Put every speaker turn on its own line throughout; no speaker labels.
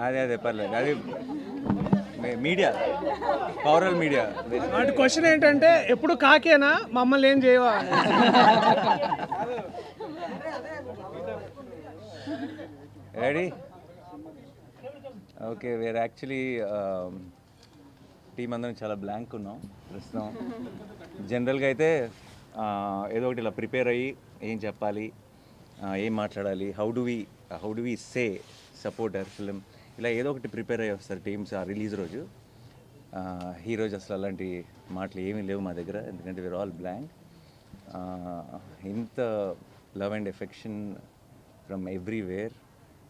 అదే పర్లేదు, అది మీడియా, పవరల్ మీడియా.
అంటే క్వశ్చన్ ఏంటంటే ఎప్పుడు కాకేనా మమ్మల్ని ఏం చేయవా?
Ready? Okay, where actually team అందరం చాలా బ్లాంక్ ఉన్నాం ప్రస్తుతం. జనరల్గా అయితే ఏదో ఒకటి ఇలా ప్రిపేర్ అయ్యి ఏం చెప్పాలి, ఏం మాట్లాడాలి, how do we say support our film, ఇలా ఏదో ఒకటి ప్రిపేర్ అయ్యి వస్తారు టీమ్స్ ఆ రిలీజ్ రోజు. ఈ రోజు అసలు అలాంటి మాటలు ఏమీ లేవు మా దగ్గర, ఎందుకంటే వీఆర్ ఆల్ బ్లాంక్. ఇంత love and affection from everywhere.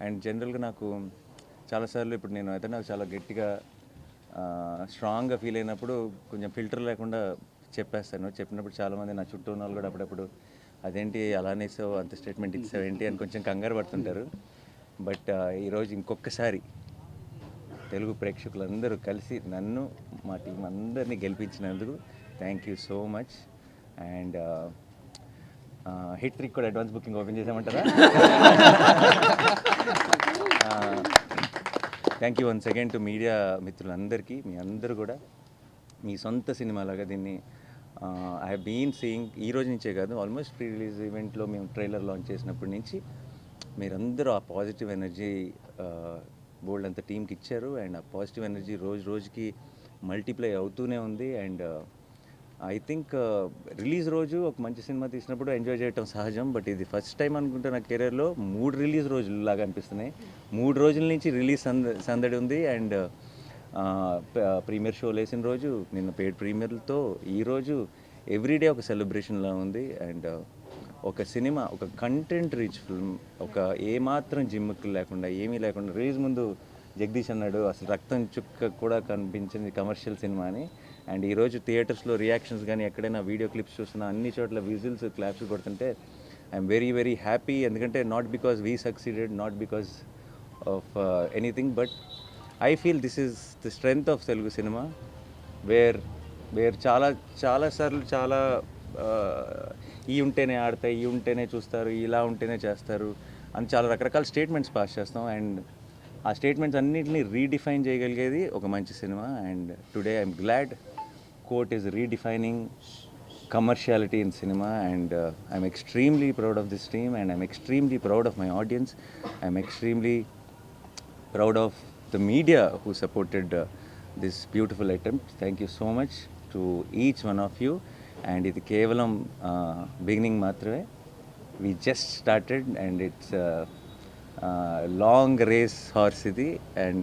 And జనరల్గా నాకు చాలాసార్లు ఇప్పుడు నేను అయితే నాకు చాలా గట్టిగా స్ట్రాంగ్గా ఫీల్ అయినప్పుడు కొంచెం ఫిల్టర్ లేకుండా చెప్పేస్తాను. చెప్పినప్పుడు చాలామంది నా చుట్టూ ఉన్న వాళ్ళు కూడా అప్పుడప్పుడు అదేంటి అలానే ఇస్తావు, అంత స్టేట్మెంట్ ఇస్తావు ఏంటి అని కొంచెం కంగారు పడుతుంటారు. బట్ ఈరోజు ఇంకొకసారి తెలుగు ప్రేక్షకులందరూ కలిసి నన్ను మా టీం అందరినీ గెలిపించినందుకు thank you so much. And hit trick కూడా అడ్వాన్స్ బుకింగ్ ఓపెన్ చేసామంటారా? Thank you once again to media మిత్రులందరికీ. మీ అందరూ కూడా మీ సొంత సినిమాలాగా దీన్ని ఐ హ్యావ్ బీన్ సీయింగ్. ఈ రోజు నుంచే కాదు, ఆల్మోస్ట్ ప్రీ రిలీజ్ ఈవెంట్లో మేము ట్రైలర్ లాంచ్ చేసినప్పటి నుంచి మీరందరూ ఆ పాజిటివ్ ఎనర్జీ బోల్డ్ అంత టీంకి ఇచ్చారు. అండ్ ఆ పాజిటివ్ ఎనర్జీ రోజు రోజుకి మల్టిప్లై అవుతూనే ఉంది. అండ్ ఐ థింక్ రిలీజ్ రోజు ఒక మంచి సినిమా తీసినప్పుడు ఎంజాయ్ చేయటం సహజం, బట్ ఇది ఫస్ట్ టైం అనుకుంటే నా కెరీర్లో 3 రిలీజ్ రోజులు లాగా అనిపిస్తున్నాయి. 3 రోజుల నుంచి రిలీజ్ సందడి ఉంది. అండ్ ప్రీమియర్ షోలు వేసిన రోజు, నిన్న పెయిడ్ ప్రీమియర్లతో ఈరోజు ఎవ్రీడే ఒక సెలబ్రేషన్లా ఉంది. అండ్ ఒక సినిమా, ఒక కంటెంట్ రిచ్ ఫిల్మ్, ఒక ఏమాత్రం జిమ్ముక్లు లేకుండా ఏమీ లేకుండా, రిలీజ్ ముందు జగదీష్ అన్నాడు అసలు రక్తం చుక్క కూడా కనిపించింది కమర్షియల్ సినిమా అని. అండ్ ఈరోజు థియేటర్స్లో రియాక్షన్స్ కానీ ఎక్కడైనా వీడియో క్లిప్స్ చూస్తున్నా అన్ని చోట్ల విజిల్స్ క్లాప్స్ కొడుతుంటే ఐఎమ్ వెరీ వెరీ హ్యాపీ. ఎందుకంటే not because we succeeded, not because of anything, but I feel this is the strength of Telugu cinema. Where చాలాసార్లు చాలా ఈ ఉంటేనే ఆడతాయి, ఈ ఉంటేనే చూస్తారు, ఇలా ఉంటేనే చేస్తారు అని చాలా రకరకాల స్టేట్మెంట్స్ పాస్ చేస్తాం. అండ్ ఆ స్టేట్మెంట్స్ అన్నింటినీ రీడిఫైన్ చేయగలిగేది ఒక మంచి cinema. And today I'm glad court is redefining commerciality in cinema. And I'm extremely proud of this team, and I'm extremely proud of my audience. I'm extremely proud of the media who supported this beautiful attempt. Thank you so much to each one of you. And ఇది కేవలం beginning మాత్రమే. We just started and it's long race horse ఇది. And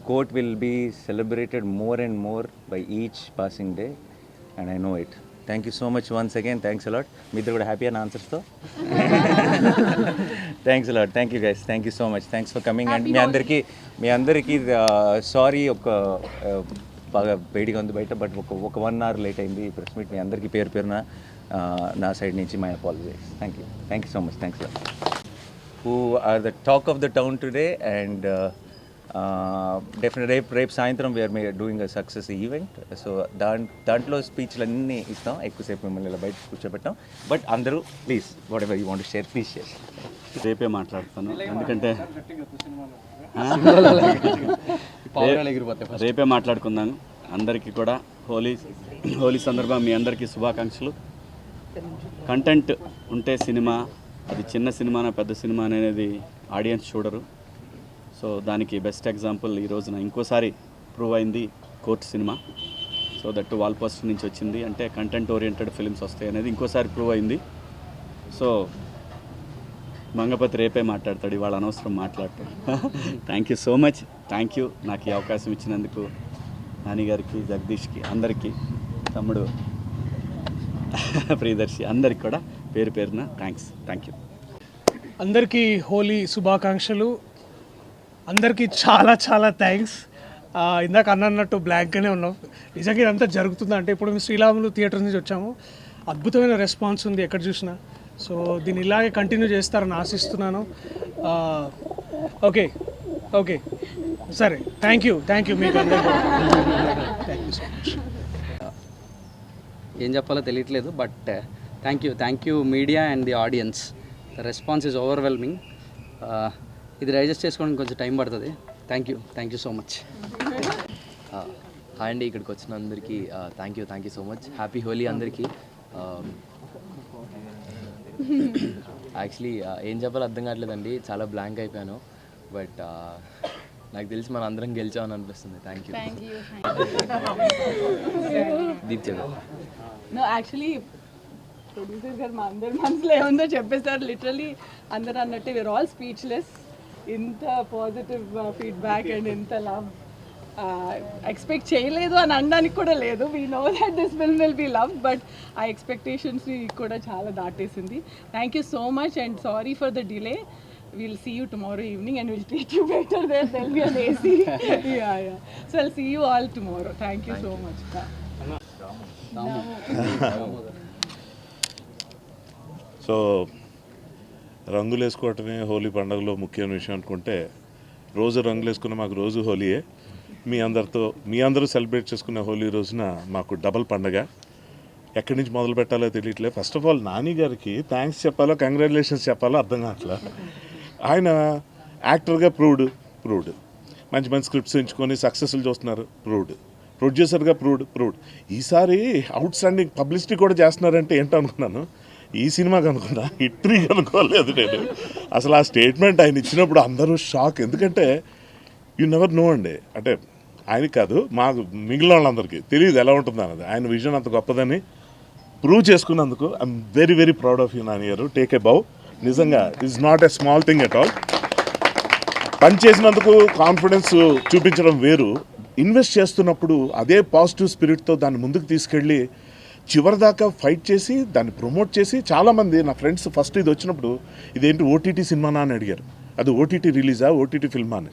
court will be celebrated more and more by each passing day, and I know it. Thank you so much once again. Thanks a lot. మీ ఇద్దరు కూడా happy అని ఆన్సర్స్తో thanks a lot. Thank you guys. Thank you so much. Thanks for coming. And మీ అందరికీ sorry, ఒక బాగా వేడిగా ఉంది బయట, but ఒక 1 hour లేట్ అయింది ఈ ప్రెస్ మీట్. మీ అందరికీ పేరున నా సైడ్ నుంచి my apologise. Thank you so much. Thanks a lot. Who are the talk of the town today. And definite రేపు సాయంత్రం we're doing a success event. So దాంట్లో స్పీచ్లు అన్నీ ఇస్తాం, ఎక్కువసేపు మిమ్మల్ని ఇలా బయట కూర్చోబెట్టాం. బట్ అందరూ please whatever you want to share, please share.
రేపే మాట్లాడతాను, ఎందుకంటే రేపే మాట్లాడుకుందాను. అందరికీ కూడా హోలీ సందర్భంగా మీ అందరికీ శుభాకాంక్షలు. కంటెంట్ ఉంటే సినిమా, అది చిన్న సినిమానా పెద్ద సినిమా అనేది ఆడియన్స్ చూడరు. సో దానికి బెస్ట్ ఎగ్జాంపుల్ ఈ రోజున ఇంకోసారి ప్రూవ్ అయింది court cinema. So that wall poster నుంచి వచ్చింది అంటే కంటెంట్ ఓరియంటెడ్ ఫిల్మ్స్ వస్తాయి అనేది ఇంకోసారి ప్రూవ్ అయింది. సో మంగపతి రేపే మాట్లాడతాడు, ఇవాళ అనవసరం మాట్లాడతాడు. Thank you so much. Thank you నాకు ఈ అవకాశం ఇచ్చినందుకు నాని గారికి, జగదీష్కి, అందరికీ, తమ్ముడు ప్రియదర్శి, అందరికి కూడా పేరు పేరున థ్యాంక్ యూ.
అందరికీ హోలీ శుభాకాంక్షలు. అందరికీ చాలా చాలా థ్యాంక్స్. ఇందాక అన్నట్టు బ్లాంక్గానే ఉన్నాం. నిజంగా ఇదంతా జరుగుతుందంటే ఇప్పుడు మేము శ్రీరాములు థియేటర్ నుంచి వచ్చాము. అద్భుతమైన రెస్పాన్స్ ఉంది ఎక్కడ చూసినా. సో దీన్ని ఇలాగే కంటిన్యూ చేస్తారని ఆశిస్తున్నాను. ఓకే సరే, థ్యాంక్ యూ మీకు అందరికీ థ్యాంక్ యూ సో మచ్.
ఏం చెప్పాలో తెలియట్లేదు, but thank you media and the audience. The response is overwhelming. ఇది రైజెస్ట్ చేసుకోవడానికి కొంచెం టైం పడుతుంది. Thank you so much.
Hi అండి, ఇక్కడికి వచ్చిన అందరికీ thank you so much. Happy Holi అందరికీ. యాక్చువల్లీ ఏం చెప్పాలో అర్థం కావట్లేదండి, చాలా బ్లాంక్ అయిపోయాను. బట్ నాకు తెలిసి మన అందరం గెలిచామని అనిపిస్తుంది. Thank you. దీప్తి గారు.
నో యాక్చువల్లీ ప్రొడ్యూసర్ గారు మా అందరి మనసులో ఏముందో చెప్పేస్తారు. లిటరలీ అందరూ అన్నట్టు వీఆర్ ఆల్ స్పీచ్లెస్. ఇంత పాజిటివ్ ఫీడ్బ్యాక్ అండ్ ఇంత లవ్ ఎక్స్పెక్ట్ చేయలేదు అని అనడానికి కూడా లేదు. We know that this film will be love, but ఆ ఎక్స్పెక్టేషన్స్ని కూడా చాలా దాటేసింది. Thank you so much and sorry for the delay. We'll see you tomorrow evening and we'll treat you better there. There'll be an AC. Yeah. So I'll see you all tomorrow. Thank you so much.
So రంగులు వేసుకోవటమే హోలీ పండుగలో ముఖ్యమైన విషయం అనుకుంటే, రోజు రంగులు వేసుకున్న మాకు రోజు హోలీయే. మీ అందరూ సెలబ్రేట్ చేసుకునే హోలీ రోజున మాకు డబల్ పండగ. ఎక్కడి నుంచి మొదలు పెట్టాలో తెలియట్లేదు. ఫస్ట్ ఆఫ్ ఆల్ నాని గారికి థ్యాంక్స్ చెప్పాలో కంగ్రాచులేషన్స్ చెప్పాలో అర్థం కావట్లా. ఆయన యాక్టర్గా ప్రూవ్డ్ మంచి మంచి స్క్రిప్ట్స్ ఎంచుకొని సక్సెస్ఫుల్ చూస్తున్నారు, ప్రొడ్యూసర్గా ప్రూవ్డ్. ఈసారి అవుట్ స్టాండింగ్ పబ్లిసిటీ కూడా చేస్తున్నారంటే ఏంటో అనుకున్నాను. ఈ సినిమాకి అనుకున్నా, హిట్రీ అనుకోలేదు నేను. అసలు ఆ స్టేట్మెంట్ ఆయన ఇచ్చినప్పుడు అందరూ షాక్. ఎందుకంటే యు నెవర్ నో అండి, అంటే ఆయనకి కాదు, మాకు మిగిలిన వాళ్ళందరికీ తెలియదు ఎలా ఉంటుంది అన్నది. ఆయన విజన్ అంత గొప్పదని ప్రూవ్ చేసుకున్నందుకు I'm very very proud of you Nani గారు. టేక్ ఏ బౌ. నిజంగా it's not a small thing at all. పని చేసినందుకు కాన్ఫిడెన్స్ చూపించడం వేరు, ఇన్వెస్ట్ చేస్తున్నప్పుడు అదే పాజిటివ్ స్పిరిట్తో దాన్ని ముందుకు తీసుకెళ్ళి చివరిదాకా ఫైట్ చేసి దాన్ని ప్రమోట్ చేసి, చాలామంది నా ఫ్రెండ్స్ ఫస్ట్ ఇది వచ్చినప్పుడు ఇదేంటి ఓటీటీ సినిమానా అని అడిగారు. అది ఓటీటీ రిలీజా, ఓటీటీ ఫిల్మా అని.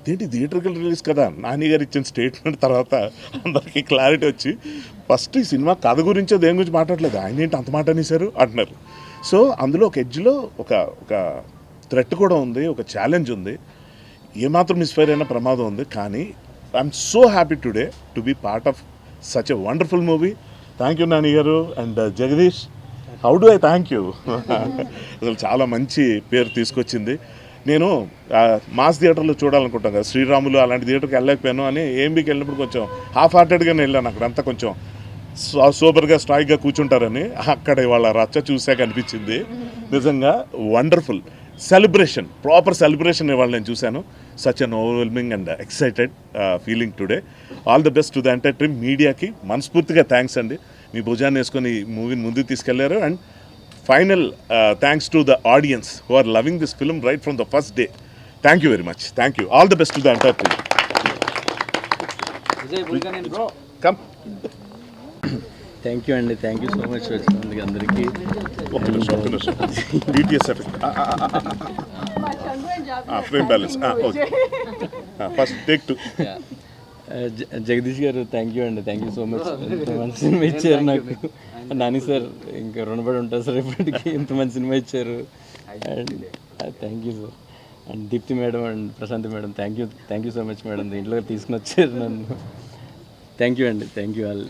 ఇదేంటి థియేటర్కల్ రిలీజ్ కదా. నాని గారు ఇచ్చిన స్టేట్మెంట్ తర్వాత అందరికీ క్లారిటీ వచ్చి, ఫస్ట్ ఈ సినిమా కథ గురించో దేని గురించి మాట్లాడలేదు, ఆయన ఏంటి అంత మాట అనేసారు అంటున్నారు. సో అందులో ఒక ఎడ్జ్లో ఒక థ్రెట్ కూడా ఉంది, ఒక ఛాలెంజ్ ఉంది, ఏమాత్రం మిస్ఫైర్ అయిన ప్రమాదం ఉంది. కానీ I'm so happy today to be part of such a wonderful movie. Thank you Nani garu and Jagadish. How do I thank you. అసలు చాలా మంచి పేరు తీసుకొచ్చింది. నేను మాస్ థియేటర్లో చూడాలనుకుంటాను కదా, శ్రీరాములు అలాంటి థియేటర్కి వెళ్ళలేకపోయాను అని ఏఎంబీకి వెళ్ళినప్పుడు కొంచెం హాఫ్ హార్టెడ్గానే వెళ్ళాను. అక్కడంతా కొంచెం సూపర్గా స్ట్రాయిక్గా కూర్చుంటారని. అక్కడ వాళ్ళ రచ్చ చూసాక అనిపించింది నిజంగా వండర్ఫుల్ సెలబ్రేషన్, ప్రాపర్ సెలబ్రేషన్ ఇవాళ నేను చూశాను. Such an overwhelming and excited feeling today. All the best to the entire team. మీడియాకి మనస్ఫూర్తిగా థ్యాంక్స్ అండి, మీ భుజాన్ని వేసుకొని ఈ మూవీని ముందుకు తీసుకెళ్లారు. And final thanks to the audience who are loving this film right from the first day. Thank you very much. Thank you. All the best to the entire team. Come.
Thank you అండి, thank you so much వచ్చినందుకు అందరికీ.
BTS frame balance okay. First take 2.
Jagadish గారు thank you అండి, thank you so much. ఇంత మంచి cinema ఇచ్చారు నాకు. Nani sir ఇంకా రుణపడి ఉంటారు సార్ ఇప్పటికీ, ఇంత మంచి సినిమా ఇచ్చారు. And thank you sir. And Deepti madam and Prashanti madam thank you so much madam, దీంట్లో తీసుకుని వచ్చారు నన్ను. థ్యాంక్ యూ అండి, థ్యాంక్ యూ ఆల్.